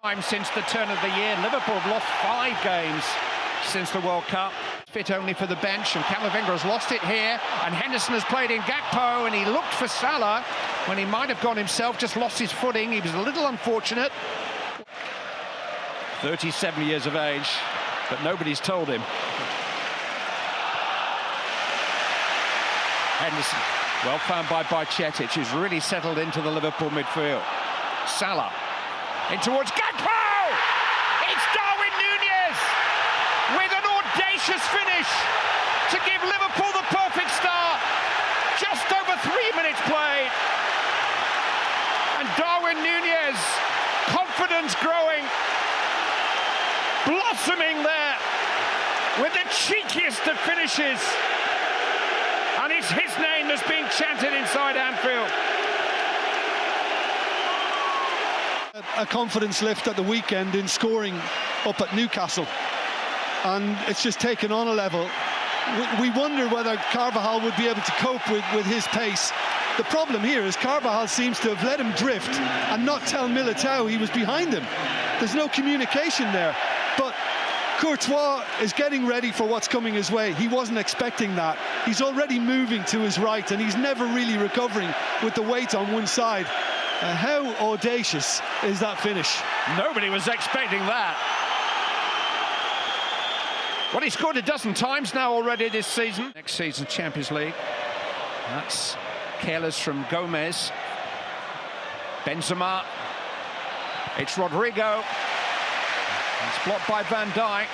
Time since the turn of the year, Liverpool have lost 5 games since the World Cup. Fit only for the bench, and Camavinga has lost it here, and Henderson has played in Gakpo, and he looked for Salah when he might have gone himself, just lost his footing. He was a little unfortunate. 37 years of age, but nobody's told him. Henderson, well found by Bajcetic, who's really settled into the Liverpool midfield. Salah in towards Gakpo! It's Darwin Núñez with an audacious finish to give Liverpool the perfect start. Just over 3 minutes played. And Darwin Núñez, confidence growing, blossoming there with the cheekiest of finishes. And it's his name that's being chanted inside Anfield. A confidence lift at the weekend in scoring up at Newcastle, and it's just taken on a level. We wonder whether Carvajal would be able to cope with his pace. The problem here is Carvajal seems to have let him drift and not tell Militao he was behind him. There's no communication there, but Courtois is getting ready for what's coming his way. He wasn't expecting that. He's already moving to his right, and he's never really recovering with the weight on one side. How audacious is that finish? Nobody was expecting that. Well, he scored a dozen times now already this season. Next season, Champions League. That's careless from Gomez. Benzema. It's Rodrigo. It's blocked by Van Dijk.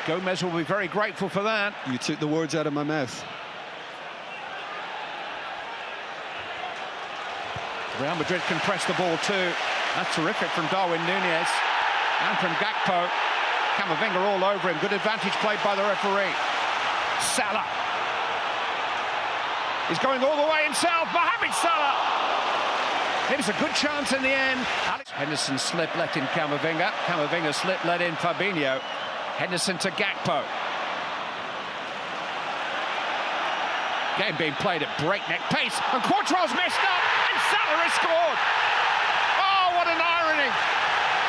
Gomez will be very grateful for that. You took the words out of my mouth. Real Madrid can press the ball too. That's terrific from Darwin Núñez and from Gakpo. Camavinga all over him. Good advantage played by the referee. Salah. He's going all the way himself. Mohamed Salah. It was a good chance in the end. Henderson slip let in Camavinga. Camavinga slip let in Fabinho. Henderson to Gakpo. Game being played at breakneck pace, and Courtois messed up, and Salah has scored. Oh, what an irony.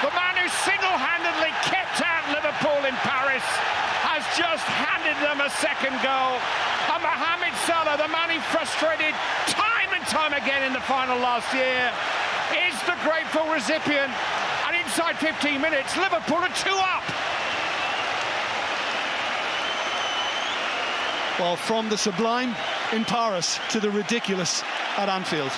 The man who single-handedly kept out Liverpool in Paris has just handed them a second goal. And Mohamed Salah, the man he frustrated time and time again in the final last year, is the grateful recipient. And inside 15 minutes, Liverpool are 2 up. Well, from the sublime in Paris to the ridiculous at Anfield.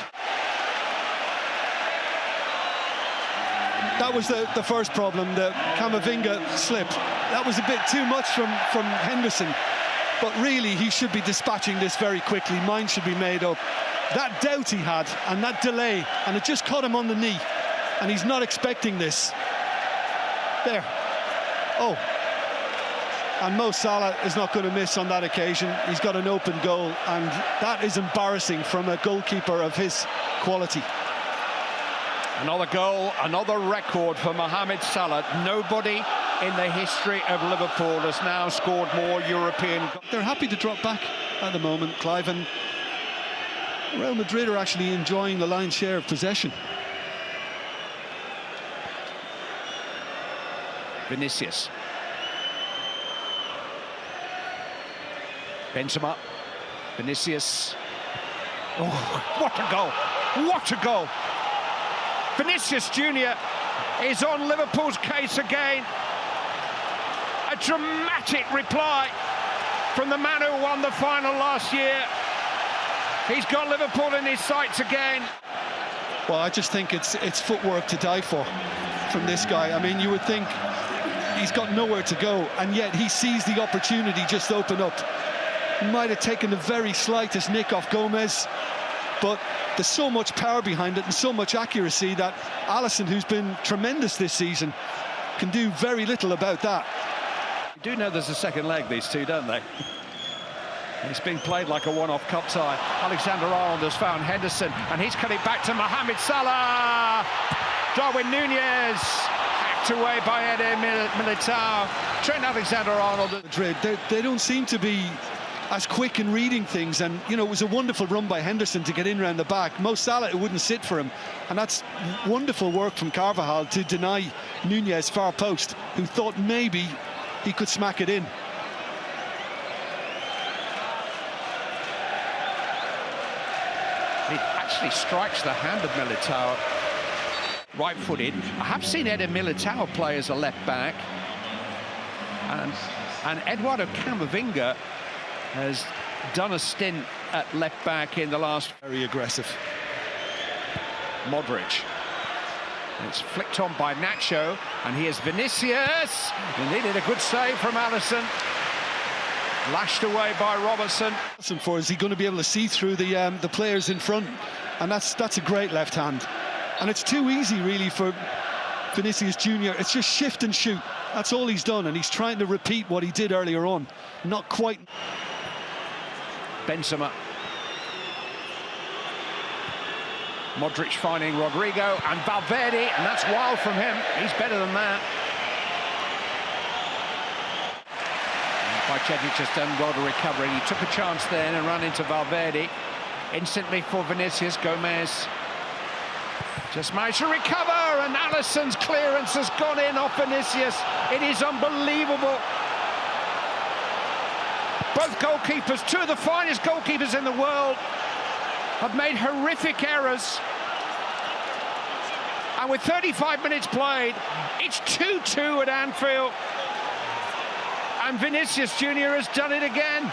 That was the first problem, the Camavinga slip. That was a bit too much from Henderson, but really he should be dispatching this very quickly. Mind should be made up. That doubt he had and that delay, and it just caught him on the knee, and he's not expecting this. There. Oh. And Mo Salah is not going to miss on that occasion. He's got an open goal, and that is embarrassing from a goalkeeper of his quality. Another goal, another record for Mohamed Salah. Nobody in the history of Liverpool has now scored more European goals. They're happy to drop back at the moment, Clive, and Real Madrid are actually enjoying the lion's share of possession. Vinicius. Benzema, Vinicius. Oh, what a goal! What a goal! Vinicius Jr. is on Liverpool's case again. A dramatic reply from the man who won the final last year. He's got Liverpool in his sights again. Well, I just think it's footwork to die for from this guy. I mean, you would think he's got nowhere to go, and yet he sees the opportunity just open up. He might have taken the very slightest nick off Gomez, but there's so much power behind it and so much accuracy that Alisson, who's been tremendous this season, can do very little about that. You do know there's a second leg, these two, don't they? It's being played like a one-off cup tie. Alexander-Arnold has found Henderson, and he's cut it back to Mohamed Salah. Darwin Núñez, hacked away by Eder Militao. Trent Alexander-Arnold. Madrid, they don't seem to be as quick in reading things, and you know, it was a wonderful run by Henderson to get in round the back. Mo Salah, it wouldn't sit for him, and that's wonderful work from Carvajal to deny Nunez far post, who thought maybe he could smack it in. It actually strikes the hand of Militao, right-footed. I have seen Eder Militao play as a left back, and Eduardo Camavinga has done a stint at left back in the last. Very aggressive. Modric. It's flicked on by Nacho, and here's Vinicius. He needed a good save from Alisson. Lashed away by Robertson. Is he going to be able to see through the players in front? And that's a great left hand. And it's too easy, really, for Vinicius Junior. It's just shift and shoot. That's all he's done, and he's trying to repeat what he did earlier on. Not quite. Benzema. Modric finding Rodrigo and Valverde, and that's wild from him. He's better than that. Bajcetic just done well to recover. He took a chance then and ran into Valverde. Instantly for Vinicius. Gomez just managed to recover, and Alisson's clearance has gone in off Vinicius. It is unbelievable. Both goalkeepers, two of the finest goalkeepers in the world, have made horrific errors. And with 35 minutes played, it's 2-2 at Anfield. And Vinicius Junior has done it again.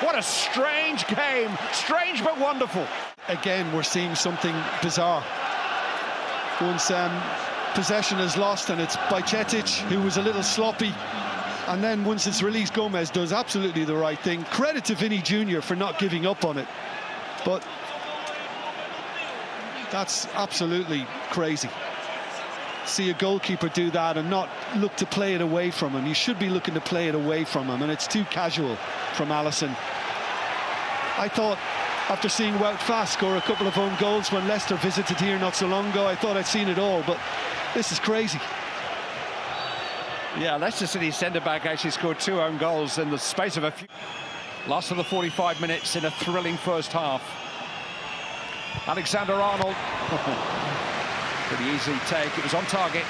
What a strange game. Strange but wonderful. Again, we're seeing something bizarre. Once possession is lost, and it's Bajcetic, who was a little sloppy. And then once it's released, Gomez does absolutely the right thing. Credit to Vinny Jr. for not giving up on it. But that's absolutely crazy. See a goalkeeper do that and not look to play it away from him. You should be looking to play it away from him, and it's too casual from Alisson. I thought, after seeing Wout Faes score a couple of own goals when Leicester visited here not so long ago, I thought I'd seen it all, but this is crazy. Yeah, Leicester City centre-back actually scored 2 own goals in the space of a few. Last of the 45 minutes in a thrilling first half. Alexander-Arnold. Pretty easy take. It was on target.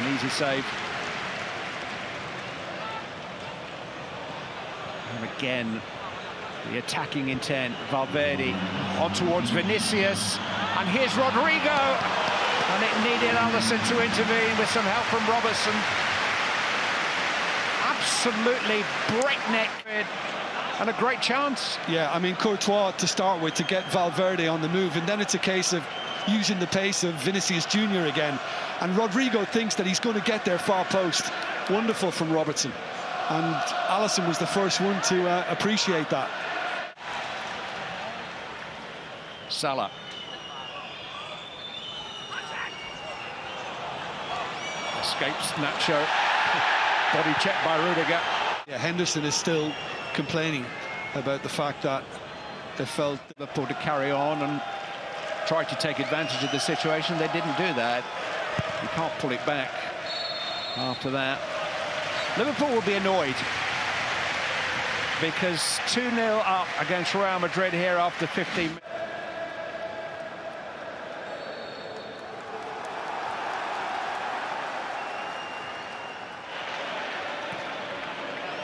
An easy save. And again, the attacking intent. Valverde on towards Vinicius. And here's Rodrigo. And it needed Alisson to intervene with some help from Robertson. Absolutely breakneck and a great chance. Yeah, I mean, Courtois to start with to get Valverde on the move, and then it's a case of using the pace of Vinicius Junior again. And Rodrigo thinks that he's going to get there far post. Wonderful from Robertson. And Alisson was the first one to appreciate that. Salah. Escapes Nacho. Body check by Rudiger. Yeah, Henderson is still complaining about the fact that they felt Liverpool to carry on and tried to take advantage of the situation. They didn't do that. You can't pull it back after that. Liverpool will be annoyed because 2-0 up against Real Madrid here after 15 minutes.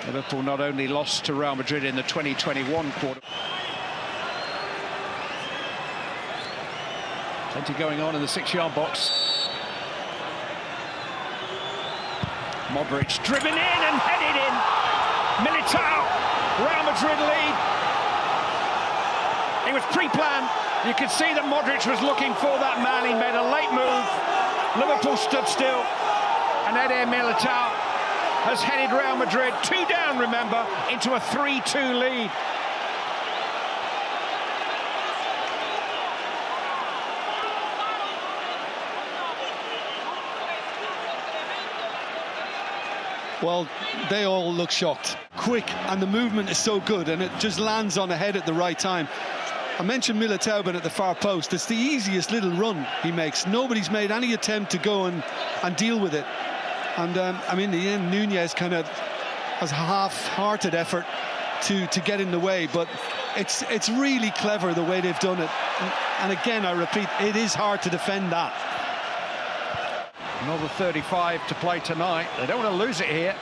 Liverpool not only lost to Real Madrid in the 2021 quarter. Plenty going on in the 6-yard box. Modric driven in and headed in. Militao, Real Madrid lead. It was pre-planned. You could see that Modric was looking for that man. He made a late move. Liverpool stood still. And Eder Militao has headed Real Madrid 2 down, remember, into a 3-2 lead. Well, they all look shocked. Quick, and the movement is so good, and it just lands on the head at the right time. I mentioned Militao at the far post. It's the easiest little run he makes. Nobody's made any attempt to go and deal with it. And I mean, in the end, Nunez kind of as a half-hearted effort to get in the way, but it's really clever the way they've done it. And again, I repeat, it is hard to defend that. Another 35 to play tonight. They don't want to lose it here.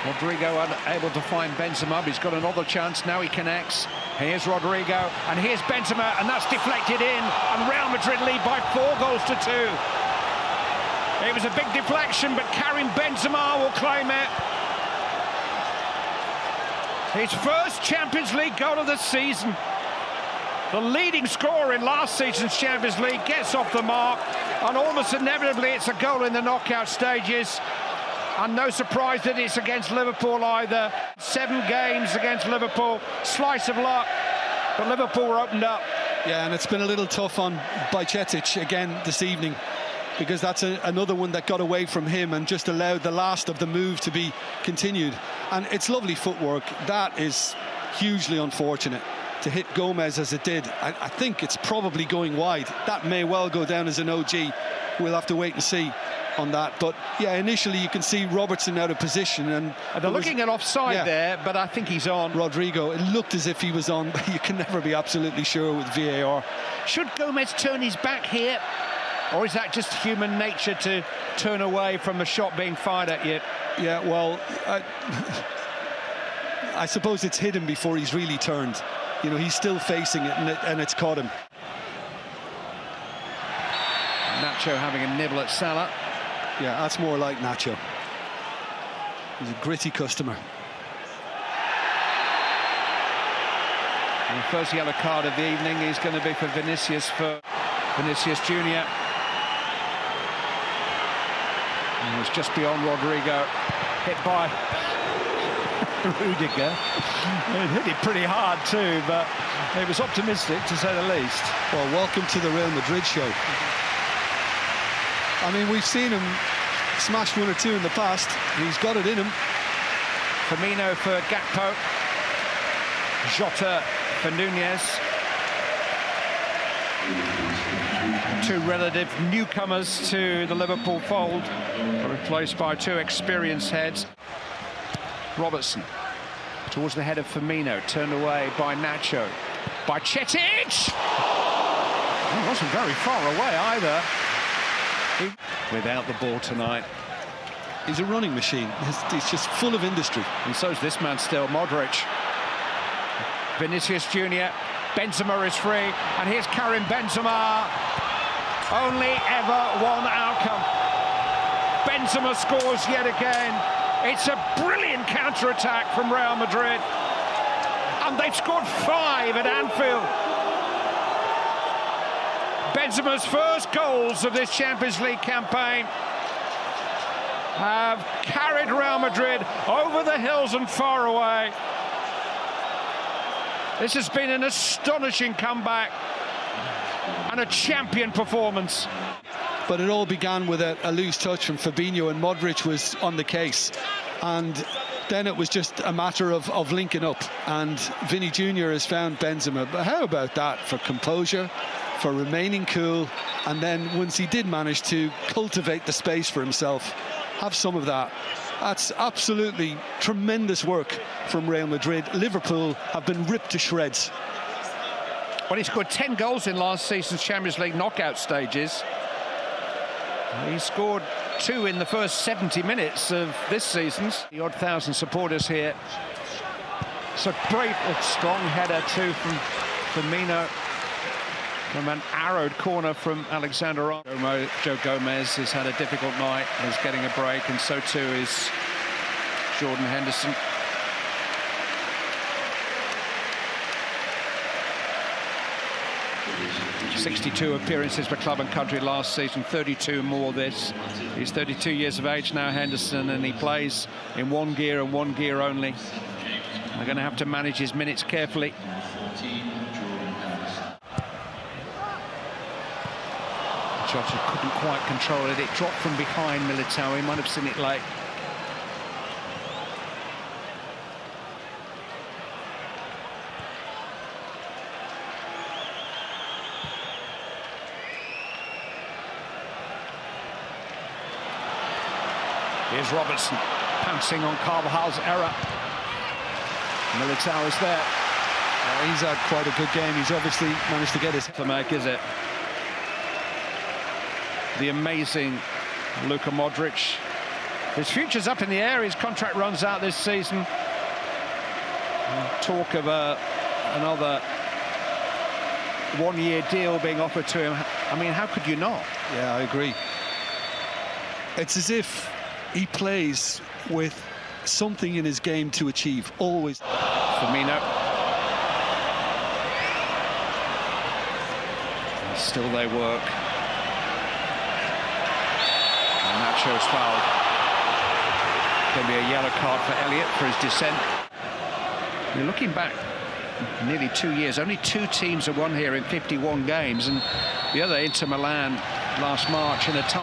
Rodrigo unable to find Benzema. He's got another chance. Now he connects. Here's Rodrigo, and here's Benzema, and that's deflected in, and Real Madrid lead by 4-2. It was a big deflection, but Karim Benzema will claim it. His first Champions League goal of the season. The leading scorer in last season's Champions League gets off the mark, and almost inevitably it's a goal in the knockout stages. And no surprise that it's against Liverpool either. 7 games against Liverpool, slice of luck, but Liverpool were opened up. Yeah, and it's been a little tough on Bajcetic again this evening, because that's another one that got away from him and just allowed the last of the move to be continued. And it's lovely footwork. That is hugely unfortunate to hit Gomez as it did. I think it's probably going wide. That may well go down as an OG. We'll have to wait and see on that. But yeah, initially you can see Robertson out of position, and they're looking at offside there, but I think he's on. Rodrigo, it looked as if he was on, but you can never be absolutely sure with VAR. Should Gomez turn his back here, or is that just human nature to turn away from the shot being fired at you? Yeah, well, I suppose it's hit him before he's really turned. You know, he's still facing it, and it's caught him. Nacho having a nibble at Salah. Yeah, that's more like Nacho. He's a gritty customer. And the first yellow card of the evening is going to be for Vinicius Junior. And it was just beyond Rodrigo, hit by Rudiger. It hit it pretty hard too, but it was optimistic to say the least. Well, welcome to the Real Madrid show. I mean, we've seen him smash 1 or 2 in the past. He's got it in him. Firmino for Gakpo. Jota for Nunez. 2 relative newcomers to the Liverpool fold, replaced by 2 experienced heads. Robertson towards the head of Firmino, turned away by Nacho. Bajcetic! He wasn't very far away either. Without the ball tonight. He's a running machine. He's just full of industry. And so is this man still, Modric. Vinicius Junior. Benzema is free, and here's Karim Benzema. Only ever one outcome. Benzema scores yet again. It's a brilliant counter-attack from Real Madrid, and they've scored 5 at Anfield. Benzema's first goals of this Champions League campaign have carried Real Madrid over the hills and far away. This has been an astonishing comeback and a champion performance. But it all began with a loose touch from Fabinho, and Modric was on the case. And then it was just a matter of linking up. And Vinny Jr. has found Benzema. But how about that for composure, for remaining cool, and then once he did manage to cultivate the space for himself, have some of that. That's absolutely tremendous work from Real Madrid. Liverpool have been ripped to shreds. Well, he scored 10 goals in last season's Champions League knockout stages. He scored 2 in the first 70 minutes of this season's. The odd 1,000 supporters here. It's a great, strong header too from Firmino. From an arrowed corner from Alexander. Joe Gomez has had a difficult night. He's getting a break, and so too is Jordan Henderson. ...62 appearances for club and country last season, 32 more this. He's 32 years of age now, Henderson, and he plays in 1 gear and 1 gear only. They're going to have to manage his minutes carefully. Jota couldn't quite control it. It dropped from behind Militao. He might have seen it late. Here's Robertson pouncing on Carvajal's error. Militao is there. He's had quite a good game. He's obviously managed to get his... To make, is it? The amazing Luka Modric. His future's up in the air. His contract runs out this season. And talk of another one-year deal being offered to him. I mean, how could you not? Yeah, I agree. It's as if he plays with something in his game to achieve, always. Firmino. And still they work. And Nacho's fouled. Going to be a yellow card for Elliott for his dissent. You're looking back nearly 2 years. Only 2 teams have won here in 51 games, and the other Inter Milan last March in a tie.